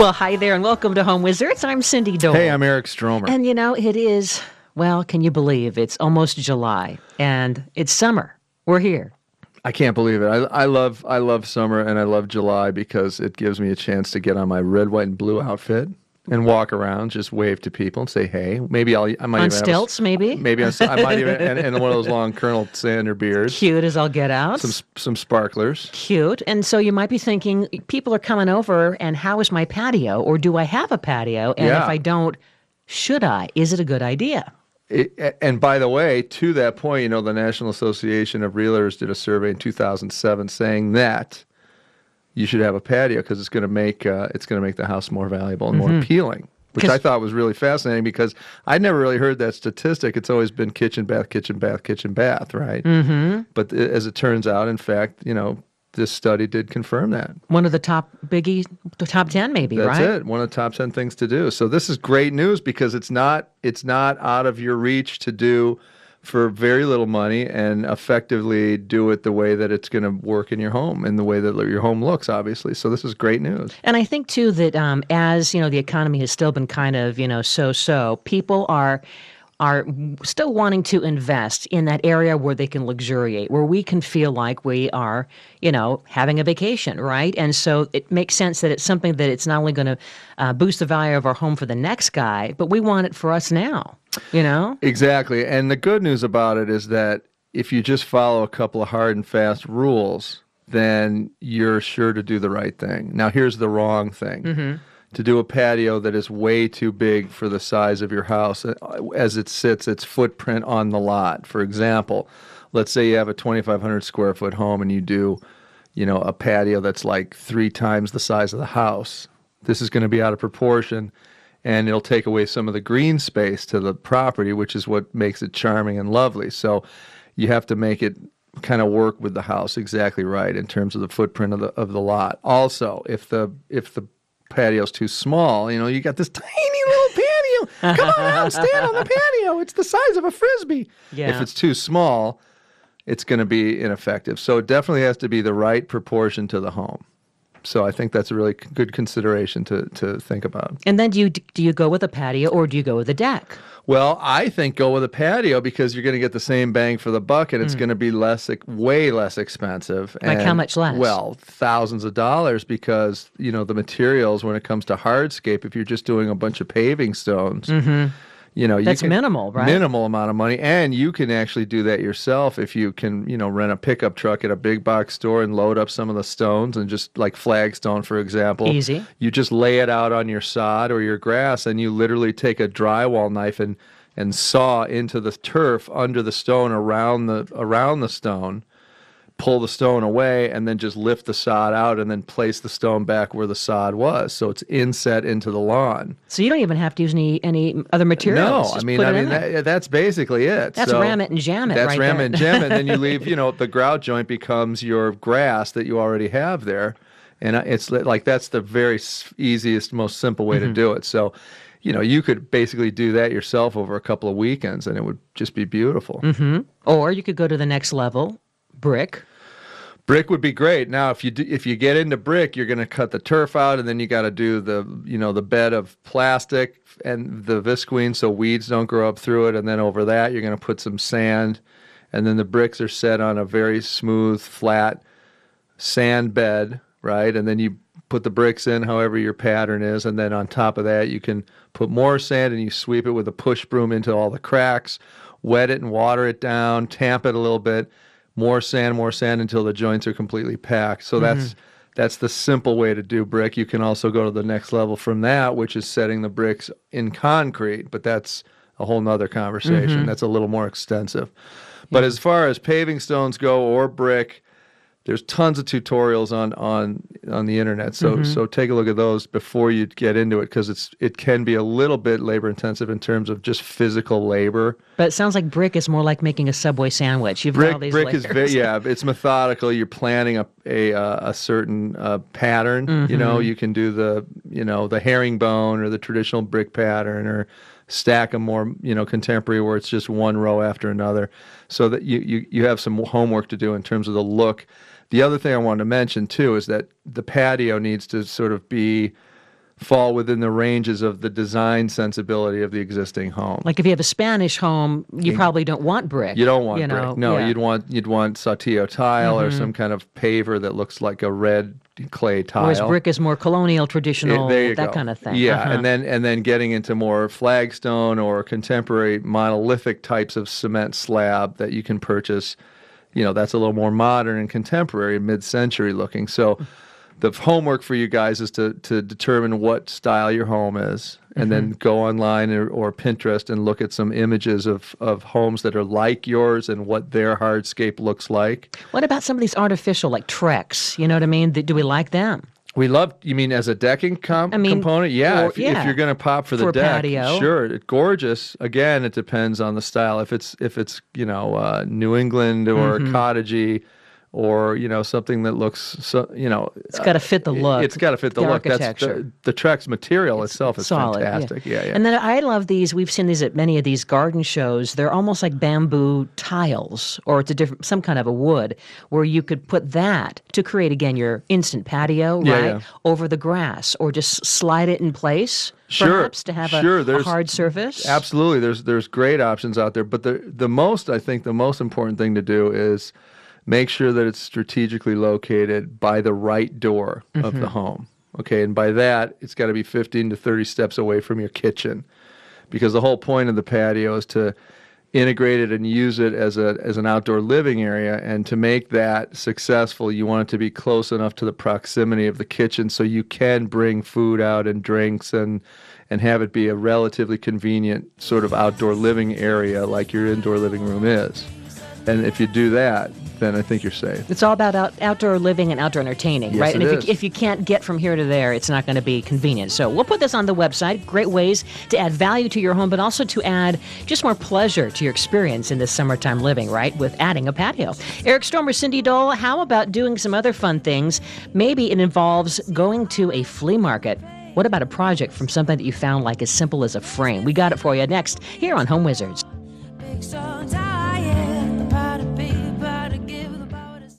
Well, hi there, and welcome to Home Wizards. I'm Cindy Dole. Hey, I'm Eric Stromer. And it is, well, can you believe it's almost July and it's summer. We're here. I can't believe it. I love summer and I love July because it gives me a chance to get on my red, white, and blue outfit and walk around, just wave to people and say, hey. Maybe I might On even stilts, maybe? Maybe I might even, and one of those long Colonel Sanders beards. Cute as I'll get out. Some sparklers. Cute. And so you might be thinking, people are coming over, and how is my patio? Or do I have a patio? And if I don't, should I? Is it a good idea? And by the way, to that point, the National Association of Realtors did a survey in 2007 saying that you should have a patio because it's going to make the house more valuable and more appealing, which I thought was really fascinating because I'd never really heard that statistic. It's always been kitchen, bath, kitchen, bath, kitchen, bath, right? Mm-hmm. But as it turns out, in fact, this study did confirm that. One of the top 10 maybe, That's right? That's it. One of the top 10 things to do. So this is great news because it's not out of your reach to do for very little money and effectively do it the way that it's going to work in your home and the way that your home looks, obviously. So this is great news. And I think, too, that as, the economy has still been kind of, so-so, people are still wanting to invest in that area where they can luxuriate, where we can feel like we are, having a vacation, right? And so it makes sense that it's something that it's not only going to boost the value of our home for the next guy, but we want it for us now, Exactly. And the good news about it is that if you just follow a couple of hard and fast rules, then you're sure to do the right thing. Now, here's the wrong thing. Mm-hmm. To do a patio that is way too big for the size of your house as it sits, its footprint on the lot. For example, let's say you have a 2,500 square foot home and you do, a patio that's like 3 times the size of the house. This is going to be out of proportion, and it'll take away some of the green space to the property, which is what makes it charming and lovely. So you have to make it kind of work with the house exactly right in terms of the footprint of the lot. Also, if the patio's too small, you got this tiny little patio. Come on out, stand on the patio. It's the size of a Frisbee. Yeah. If it's too small, it's going to be ineffective. So it definitely has to be the right proportion to the home. So I think that's a really good consideration to think about. And then do you go with a patio or do you go with a deck? Well, I think go with a patio because you're going to get the same bang for the buck, and it's going to be way less expensive. Like how much less? Well, thousands of dollars because, the materials when it comes to hardscape, if you're just doing a bunch of paving stones, that's minimal, right? Minimal amount of money, and you can actually do that yourself if you can, rent a pickup truck at a big box store and load up some of the stones and just like flagstone, for example. Easy. You just lay it out on your sod or your grass, and you literally take a drywall knife and saw into the turf under the stone around the stone. Pull the stone away and then just lift the sod out and then place the stone back where the sod was. So it's inset into the lawn. So you don't even have to use any other materials. No, Just that's basically it. That's ram it and jam it. That's right ram there. it and jam it. And then you leave, the grout joint becomes your grass that you already have there. And it's like that's the very easiest, most simple way to do it. So, you could basically do that yourself over a couple of weekends and it would just be beautiful. Mm-hmm. Or you could go to the next level, brick. Brick would be great. Now, if you get into brick, you're going to cut the turf out, and then you got to do the bed of plastic and the visqueen so weeds don't grow up through it. And then over that, you're going to put some sand, and then the bricks are set on a very smooth, flat sand bed, right? And then you put the bricks in however your pattern is, and then on top of that, you can put more sand, and you sweep it with a push broom into all the cracks, wet it and water it down, tamp it a little bit. More sand until the joints are completely packed. So that's the simple way to do brick. You can also go to the next level from that, which is setting the bricks in concrete, but that's a whole nother conversation. That's a little more extensive. But as far as paving stones go or brick, there's tons of tutorials on the internet. So take a look at those before you get into it because it can be a little bit labor intensive in terms of just physical labor. But it sounds like brick is more like making a Subway sandwich. You've got all these brick layers. it's methodical. You're planning a certain pattern. You can do the herringbone or the traditional brick pattern or stack them more, contemporary where it's just one row after another, so that you have some homework to do in terms of the look. The other thing I wanted to mention too is that the patio needs to sort of be fall within the ranges of the design sensibility of the existing home. Like if you have a Spanish home, you probably don't want brick. You don't want you brick. know? No, Yeah. you'd want Patio tile or some kind of paver that looks like a red clay tile. Whereas brick is more colonial, traditional, There you that go. kind of thing. Yeah, and then getting into more flagstone or contemporary monolithic types of cement slab that you can purchase. That's a little more modern and contemporary, mid-century looking. So the homework for you guys is to determine what style your home is, and then go online or Pinterest and look at some images of homes that are like yours and what their hardscape looks like. What about some of these artificial, like Trex? You know what I mean? Do we like them? We love, you mean as a decking component? Yeah, if you're going to pop for the deck, patio. Sure, it's gorgeous. Again, it depends on the style. If it's New England or cottagey, or something that looks it's got to fit the look. It's got to fit the look. Architecture. That's the Trex material itself is solid, fantastic. Yeah. And then I love these. We've seen these at many of these garden shows. They're almost like bamboo tiles, or it's some kind of a wood where you could put that to create again your instant patio, right, over the grass, or just slide it in place. Perhaps to have a hard surface. Absolutely, there's great options out there, but the most important thing to do is make sure that it's strategically located by the right door of the home. Okay, and by that, it's got to be 15 to 30 steps away from your kitchen, because the whole point of the patio is to integrate it and use it as an outdoor living area. And to make that successful, you want it to be close enough to the proximity of the kitchen so you can bring food out and drinks and have it be a relatively convenient sort of outdoor living area like your indoor living room is. And if you do that, then I think you're safe. It's all about outdoor living and outdoor entertaining, yes, right? And it is. if you can't get from here to there, it's not going to be convenient. So we'll put this on the website. Great ways to add value to your home, but also to add just more pleasure to your experience in this summertime living, right? With adding a patio. Eric Stormer, Cindy Dole, how about doing some other fun things? Maybe it involves going to a flea market. What about a project from something that you found like as simple as a frame? We got it for you next here on Home Wizards.